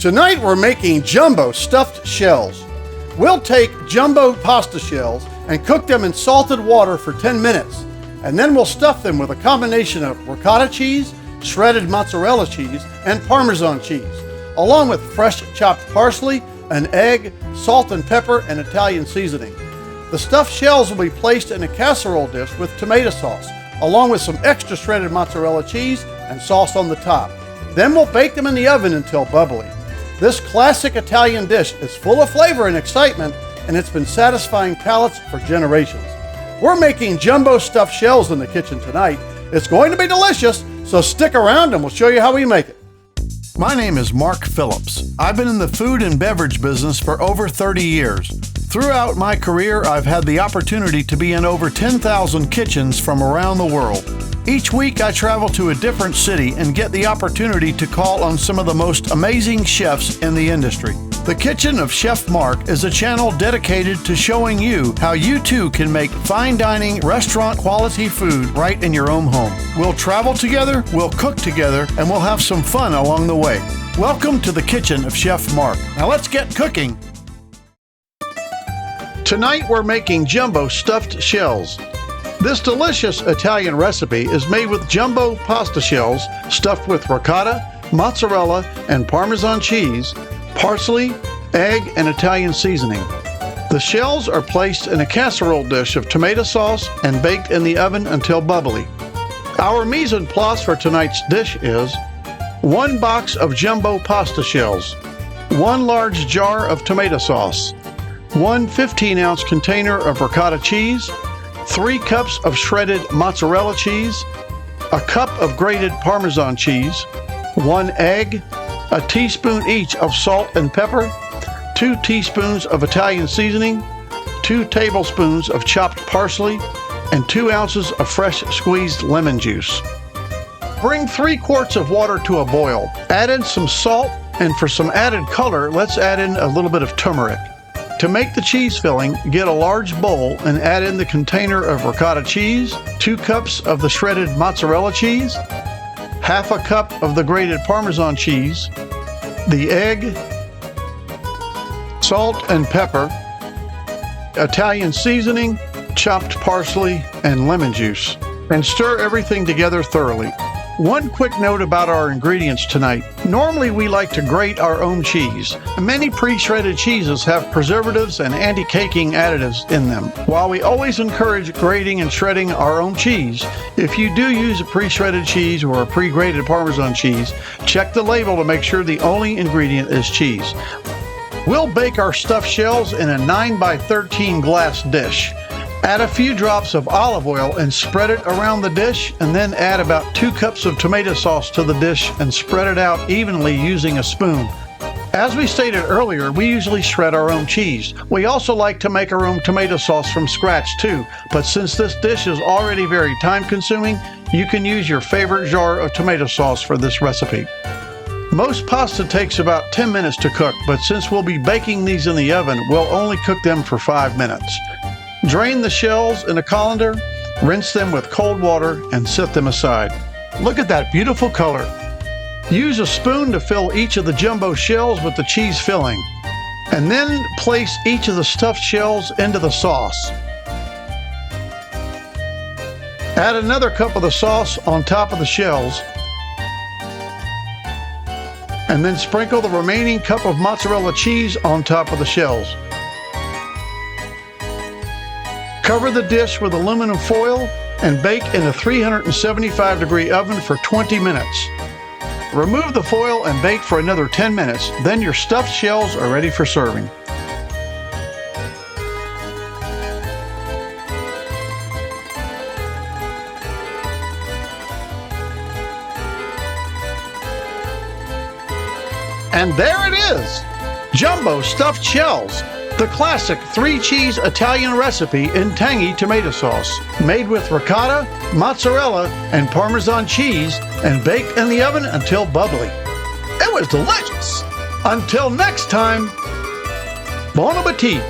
Tonight we're making jumbo stuffed shells. We'll take jumbo pasta shells and cook them in salted water for 10 minutes. And then we'll stuff them with a combination of ricotta cheese, shredded mozzarella cheese, and Parmesan cheese, along with fresh chopped parsley, an egg, salt and pepper, and Italian seasoning. The stuffed shells will be placed in a casserole dish with tomato sauce, along with some extra shredded mozzarella cheese and sauce on the top. Then we'll bake them in the oven until bubbly. This classic Italian dish is full of flavor and excitement, and it's been satisfying palates for generations. We're making jumbo stuffed shells in the kitchen tonight. It's going to be delicious, so stick around and we'll show you how we make it. My name is Mark Phillips. I've been in the food and beverage business for over 30 years. Throughout my career, I've had the opportunity to be in over 10,000 kitchens from around the world. Each week, I travel to a different city and get the opportunity to call on some of the most amazing chefs in the industry. The Kitchen of Chef Mark is a channel dedicated to showing you how you too can make fine dining, restaurant quality food right in your own home. We'll travel together, we'll cook together, and we'll have some fun along the way. Welcome to the Kitchen of Chef Mark. Now let's get cooking. Tonight we're making jumbo stuffed shells. This delicious Italian recipe is made with jumbo pasta shells stuffed with ricotta, mozzarella, and Parmesan cheese, parsley, egg, and Italian seasoning. The shells are placed in a casserole dish of tomato sauce and baked in the oven until bubbly. Our mise en place for tonight's dish is 1 box of jumbo pasta shells, 1 large jar of tomato sauce, 1 15-ounce container of ricotta cheese, 3 cups of shredded mozzarella cheese, a cup of grated Parmesan cheese, 1 egg, a teaspoon each of salt and pepper, 2 teaspoons of Italian seasoning, 2 tablespoons of chopped parsley, and 2 ounces of fresh squeezed lemon juice. Bring 3 quarts of water to a boil. Add in some salt, and for some added color, let's add in a little bit of turmeric. To make the cheese filling, get a large bowl and add in the container of ricotta cheese, 2 cups of the shredded mozzarella cheese, half a cup of the grated Parmesan cheese, the egg, salt and pepper, Italian seasoning, chopped parsley, and lemon juice, and stir everything together thoroughly. One quick note about our ingredients tonight. Normally we like to grate our own cheese. Many pre-shredded cheeses have preservatives and anti-caking additives in them. While we always encourage grating and shredding our own cheese, if you do use a pre-shredded cheese or a pre-grated Parmesan cheese, check the label to make sure the only ingredient is cheese. We'll bake our stuffed shells in a 9x13 glass dish. Add a few drops of olive oil and spread it around the dish, and then add about 2 cups of tomato sauce to the dish and spread it out evenly using a spoon. As we stated earlier, we usually shred our own cheese. We also like to make our own tomato sauce from scratch too, but since this dish is already very time-consuming, you can use your favorite jar of tomato sauce for this recipe. Most pasta takes about 10 minutes to cook, but since we'll be baking these in the oven, we'll only cook them for 5 minutes. Drain the shells in a colander, rinse them with cold water, and set them aside. Look at that beautiful color. Use a spoon to fill each of the jumbo shells with the cheese filling, and then place each of the stuffed shells into the sauce. Add another cup of the sauce on top of the shells, and then sprinkle the remaining cup of mozzarella cheese on top of the shells. Cover the dish with aluminum foil and bake in a 375-degree oven for 20 minutes. Remove the foil and bake for another 10 minutes. Then your stuffed shells are ready for serving. And there it is! Jumbo stuffed shells. The classic 3-cheese Italian recipe in tangy tomato sauce, made with ricotta, mozzarella, and Parmesan cheese, and baked in the oven until bubbly. It was delicious! Until next time, bon appetit!